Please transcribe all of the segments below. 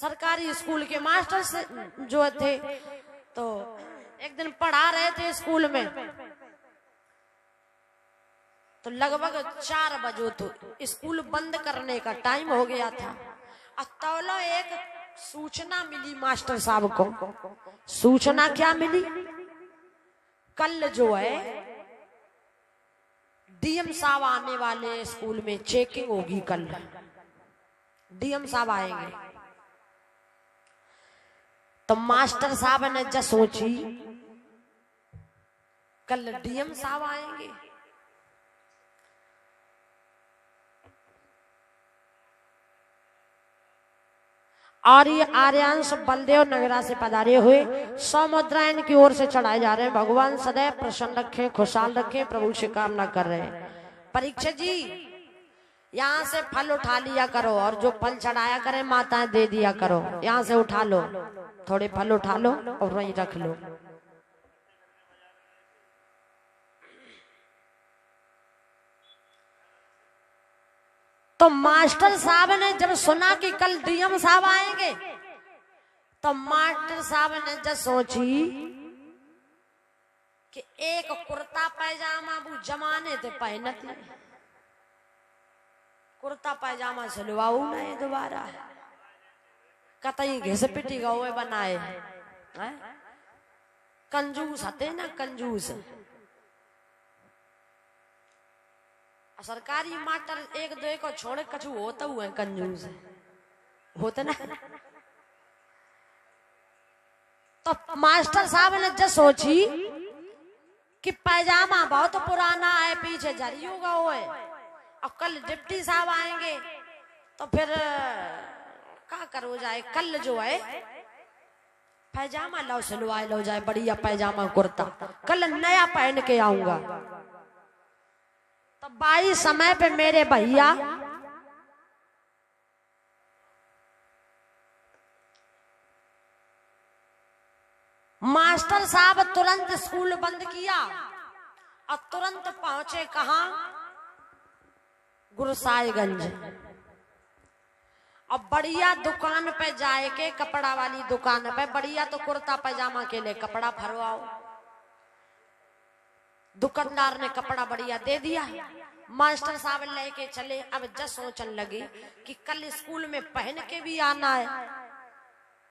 सरकारी स्कूल के मास्टर से जो थे, तो एक दिन पढ़ा रहे थे स्कूल में, तो लगभग 4 बजे तो स्कूल बंद करने का टाइम हो गया था। तौलो एक सूचना मिली मास्टर साहब को। सूचना क्या मिली? कल जो है डीएम साहब आने वाले, स्कूल में चेकिंग होगी कल, डीएम साहब आएंगे। तो मास्टर साहब ने जब सोची कल डीएम साहब आएंगे, और ये आर्यांश बलदेव नगरा से पधारे हुए 100 मुद्राएं की ओर से चढ़ाए जा रहे हैं। भगवान सदैव प्रसन्न रखें, खुशहाल रखें, प्रभु से कामना कर रहे हैं। परीक्षित जी यहाँ से फल उठा लिया करो, और जो फल चढ़ाया करें माताएं दे दिया करो। यहाँ से उठा लो, थोड़े फल उठा लो और वहीं रख लो। तो मास्टर साहब ने जब सुना कि कल डीएम साहब आएंगे, तो मास्टर साहब ने जब सोची कि एक कुर्ता पैजामा वो जमाने थे पहनते, कुर्ता पैजामा सिलवाऊ नहीं दोबारा, कतई घिस पिटी गए बनाए। कंजूस हते ना, कंजूस। सरकारी मास्टर एक दो को छोड़े कछु होता हुआ कंजूस होते ना। तो मास्टर साहब ने जब सोची कि पैजामा बहुत पुराना है, पीछे जरी होगा वो है, अब कल डिप्टी साहब आएंगे तो फिर क्या करो जाए, कल जो है पैजामा लो सिलवाए लो जाए, बढ़िया पैजामा कुर्ता, कल नया पहन के आऊंगा। तो बाई समय पे मेरे भैया मास्टर साहब तुरंत स्कूल बंद किया और तुरंत पहुंचे कहां? गुरसाईगंज। अब बढ़िया दुकान पे जाए के, कपड़ा वाली दुकान पे बढ़िया तो कुर्ता पैजामा के लिए कपड़ा भरवाओ। दुकानदार ने कपड़ा बढ़िया दे दिया, मास्टर साहब लेके चले। अब जब सोचने लगे कि कल स्कूल में पहन के भी आना है,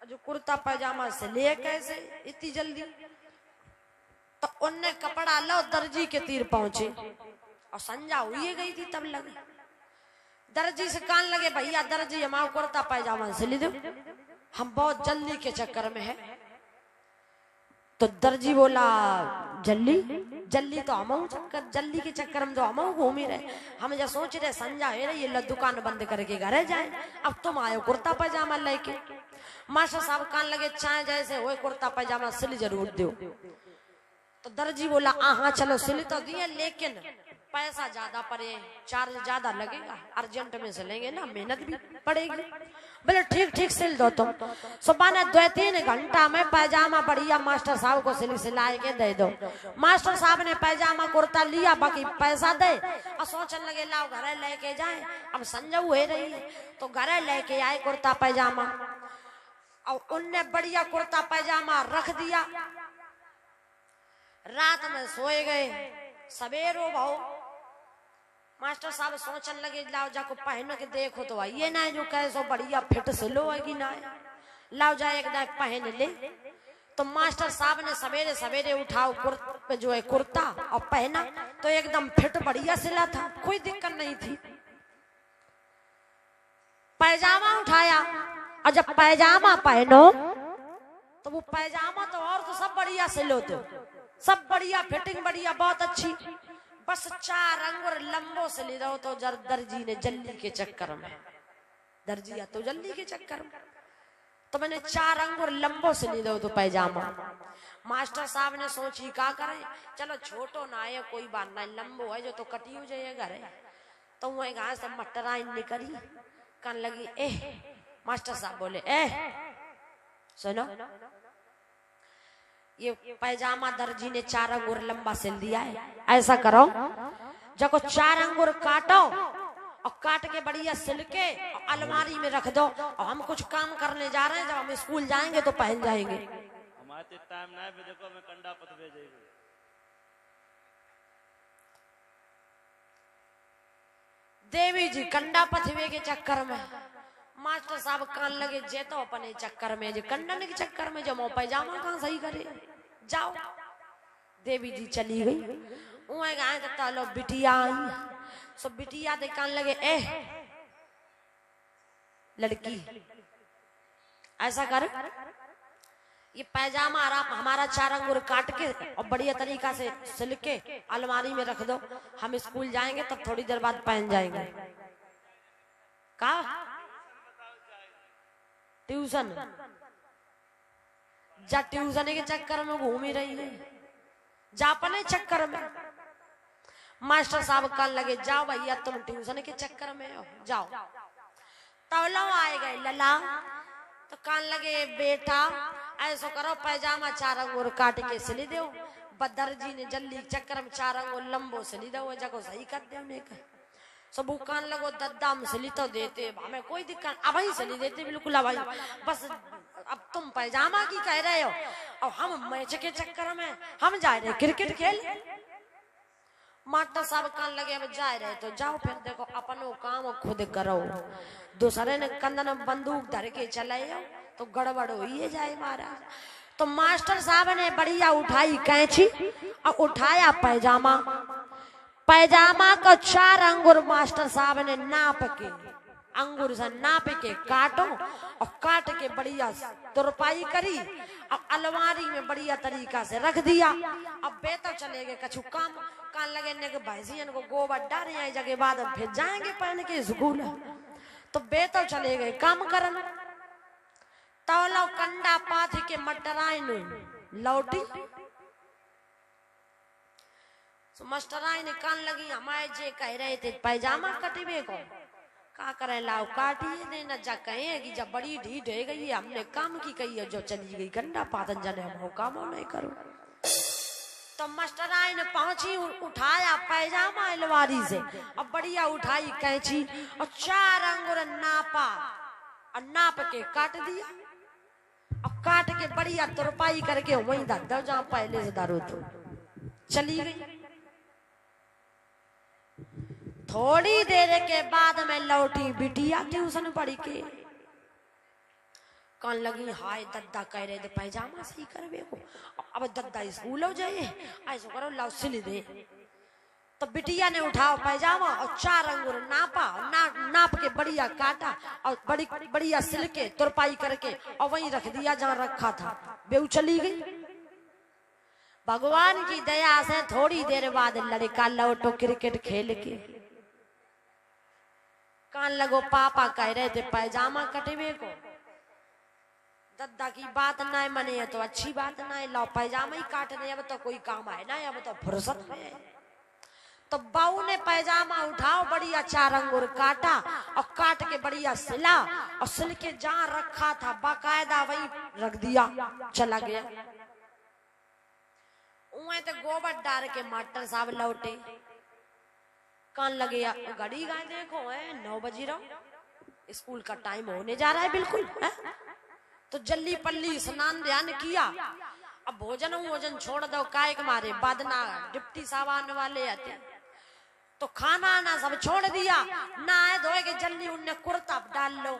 जो कुर्ता पैजामा से ले कैसे इतनी जल्दी। तो उनने कपड़ा लो, दर्जी के तीर पहुंचे और संजा हुई गई थी। तब लगे दर्जी से कान लगे, भैया दर्जी हमारा कुर्ता पैजामा सिल दो, हम बहुत जल्दी के चक्कर में है। तो दर्जी बोला जल्दी जल्दी तो हम चक्कर, जल्दी के चक्कर में तो हम घूम ही रहे। हम जो सोच रहे संजा है रही, ये दुकान बंद करके घर जाए, अब तुम आयो कुर्ता पैजामा लेके। मास्टर साहब कान लगे, चाहे जैसे हो कुर्ता पैजामा सिल जरूर दो। तो दर्जी बोला हाँ चलो सिल तो दिए, लेकिन पैसा ज्यादा पड़े, चार्ज ज्यादा लगेगा, अर्जेंट में सिलेंगे ना, मेहनत भी पड़ेगी। बोले ठीक ठीक सिल दो तुम। सुबह ने 2-3 घंटा में पैजामा बढ़िया मास्टर साहब को सिलाए के दे दो। मास्टर साहब ने पैजामा कुर्ता लिया, बाकी पैसा दे और सोचने लगे लाओ घर लेके जाए। अब संजय हुए रही तो घर लेके आए कुर्ता पैजामा, और उनने बढ़िया कुर्ता पैजामा रख दिया। रात में सोए गए, सवेरो भाव मास्टर साहब सोचने लगे लाओ जाको पहन के देखो तो ये ना जो कैसो बढ़िया फिट सिलो है कि ना, लाओ जाए एक दाग पहन ले। तो मास्टर साहब ने सवेरे सवेरे उठाओ जो है कुर्ता और पहना, तो एकदम फिट बढ़िया सिला था, कोई दिक्कत नहीं थी। पैजामा उठाया और जब पैजामा पहनो तो वो पैजामा तो और तो सब बढ़िया सिलो, तो सब बढ़िया फिटिंग बढ़िया बहुत अच्छी, बस 4 अंगुर लंबो से ले दो। तो दर्जी ने जल्दी के चक्कर में, दर्जिया तो जल्दी के चक्कर में, तो मैंने 4 अंगुर लंबो से ले दो तो पैजामा। मास्टर साहब ने सोची क्या करें, चलो छोटो ना है कोई बात नहीं, लंबो है जो तो कटी हो जाएगा घर। तो वही घास से मटराई निकली, कन लगी मास्टर साहब बोले सुनो, ये पैजामा दर्जी ने 4 अंगुर लंबा सिल दिया है, ऐसा करो जब 4 अंगुर काटो और काट के बढ़िया सिल के और अलमारी में रख दो, और हम कुछ काम करने जा रहे हैं, जब हम स्कूल जाएंगे तो पहन जाएंगे। हमारे टाइम ना है, देखो मैं कंडा पत भेजेगी। देवी जी कंडा पथवे के चक्कर में मास्टर साहब कान लगे जे तो अपने चक्कर में, जो कंडन के चक्कर में जो पैजामा कहाँ सही करे। जाओ देवी जी चली गई। उहे गाय तो लो बिटिया आई, सो बिटिया दे कान लगे ए लड़की ऐसा कर, ये पैजामा हमारा 4 अंगूर काट के और बढ़िया तरीका से सिल के अलमारी में रख दो, हम स्कूल जाएंगे तब थोड़ी देर बाद पहन जाएंगे। का ट्यूशन जा, ट्यूशन के चक्कर में घूम ही रही है, जापने चक्कर में। मास्टर साहब कान लगे जाओ भैया तुम ट्यूशन के चक्कर में हो, जाओ। तवलो आए गए लला, तो कान लगे बेटा ऐसो करो पैजामा 4 अंगूर काट के सिली दो। बदर जी ने जल्दी चक्कर में 4 अंगूर लंबो सिली दो, जगह सही कर दे उन्हें सब। कान लगो दद्दा में सिली तो देते, हमें कोई दिक्कत, अब ही सिली देते बिल्कुल। अब बस अब तुम पैजामा की कह रहे हो और हम मैच के चक्कर में हम जा रहे क्रिकेट खेल। मास्टर साहब कान लगे अब जा रहे तो जाओ, फिर देखो अपनो काम खुद करो, दूसरे ने कंधन बंदूक धर के चले जाओ तो गड़बड़ हो ही जाए महाराज। तो मास्टर साहब ने बढ़िया उठाई कैंची और उठाया पैजामा, पैजामा को 4 अंगूर मास्टर साहब ने नाप के, अंगूर से नाप के काटो और काट के बढ़िया तुरपाई करी और अलमारी में बढ़िया तरीका से रख दिया। अब बेहतर चले गए कछु काम, कान लगे ने भैंसियन को गोबर डाले आई जगह बाद फिर जाएंगे पहन के स्कूल, तो बेहतर चले गए काम करन। तौलो कंडा पाथ के मटराइन लौटी, तो मास्टराइन ने कान लगी हमारे जे कह रहे थे पैजामा कटवे को का करे लाओ काटिए ने न जा कहे कि जब बड़ी ढीठ हो गई है हमने काम की कही है जो चली गई गंडा पातन जाने हम काम नहीं करो। तो मास्टराइन ने पहुंची, उठाया पैजामा अलमारी से और बढ़िया उठाई कैंची और 4 अंगूर नापा और नाप के काट दिया और काट के बढ़िया तुरपाई करके वहीं दर जहां पहले से दारू तो चली गई। थोड़ी देर के बाद में लौटी बिटिया ट्यूशन पढ़ी के, कान लगी हाय दद्दा कह रहे थे पैजामा सही करवे को, अब दद्दा स्कूल हो जाए ऐसा करो लाओ सिल दे। तो बिटिया ने उठाओ पैजामा और 4 अंगूर नापा, नाप के बढ़िया काटा और बढ़िया सिल के तुरपाई करके और वहीं रख दिया जहां रखा था। बेऊ चली गई। भगवान की दया से थोड़ी देर बाद लड़का लौटो क्रिकेट खेल के, कान लगो पापा कह रहे थे पैजामा कटवे को, दद्दा की बात ना मने है तो अच्छी बात ना है, लो पैजामा ही काटने, अब तो कोई काम है ना, अब तो फुर्सत है। तो बहू ने पैजामा उठाओ बढ़िया 4 अंगूर काटा और काट के बढ़िया सिला और सिल के जहां रखा था बाकायदा वही रख दिया, चला गया। उन्हें तो गोबर डाल के मास्टर साहब लौटे, कान लगे घड़ी गाय देखो है 9 बज रहा, स्कूल का टाइम होने जा रहा है बिल्कुल है? तो जल्दी पल्ली स्नान ध्यान किया, अब भोजन छोड़ दो काय के मारे बाद ना डिप्टी साहब आने वाले आते, तो खाना ना सब छोड़ दिया, नहाए धोए के जल्दी उनने कुर्ता डाल लो,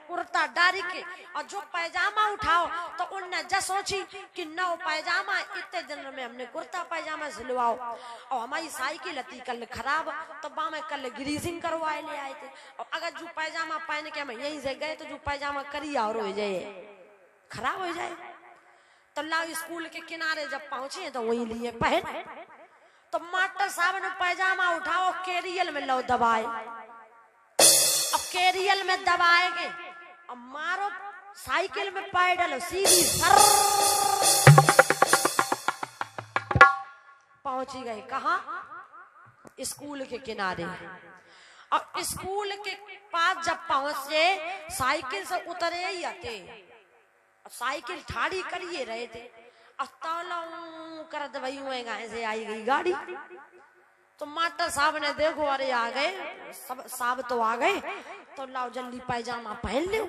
कुर्ता डाली के और जो पैजामा उठाओ तो उनने जब सोची कि 9 पैजामा इतने दिन में हमने कुर्ता पैजामा सिलवाओ, और हमारी साइकिल थी कल खराब तो में कल ग्रीसिंग करवाए ले आए थे, और अगर जो पैजामा पहन के हम यहीं से गए तो जो पैजामा करिया और हो जाए खराब हो जाए। तो लाओ स्कूल के किनारे जब पहुंचे तो वही लिए पहन, तो मास्टर साहब ने पैजामा उठाओ केरियल में लो दबाए, अब केरियल में दबाएंगे अब मारो साइकिल में पैर डालो सीधी सर पहुंची गए कहा स्कूल के किनारे। और स्कूल के पास जब पहुंचे साइकिल से उतरे ही आते, साइकिल ठाड़ी करिए रहे थे, कर दवाई गाय से आई गई गाड़ी, तो मास्टर साहब ने देखो अरे आ गए सब साहब तो आ गए तो लाओ जल्दी पैजामा पहन लो।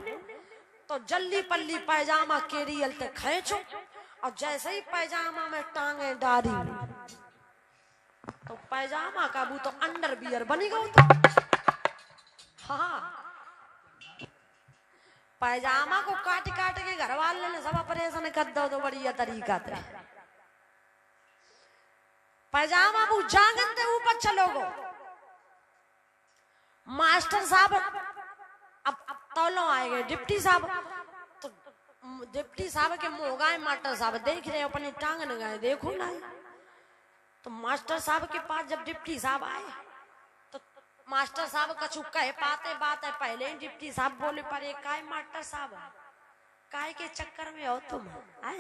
तो जल्दी पल्ली पैजामा केरियल ते खींचो और जैसे ही पैजामा में टांगे डाली तो पैजामा का वो तो अंडर बियर बनी गो। तो हाँ पैजामा को काट काट के घर वाले ने सब ऑपरेशन कर दो तो बढ़िया तरीका थे। पैजामा वो जांगन ते ऊपर चलो गो। मास्टर साहब अब तौलो आएंगे डिप्टी साहब। तो डिप्टी साहब के मुंह गाए मास्टर साहब देख रहे अपनी टांग न गए देखो ना। तो मास्टर साहब के पास जब डिप्टी साहब आए तो मास्टर साहब कछु कह पाते बात है पहले ही डिप्टी साहब बोले पर एक काय मास्टर साहब काय के चक्कर में हो तुम है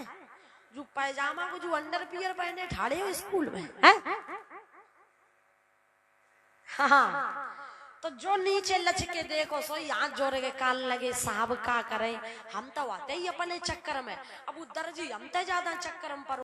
जो पैजामा को जो अंडर पियर पहने ठाड़े हो स्कूल में है। हाँ तो जो नीचे लचके देखो सो यहाँ जोर के कान लगे साहब का करें हम तो आते ही अपने चक्कर में। अब वो दर्जी हम तो ज्यादा चक्कर में पर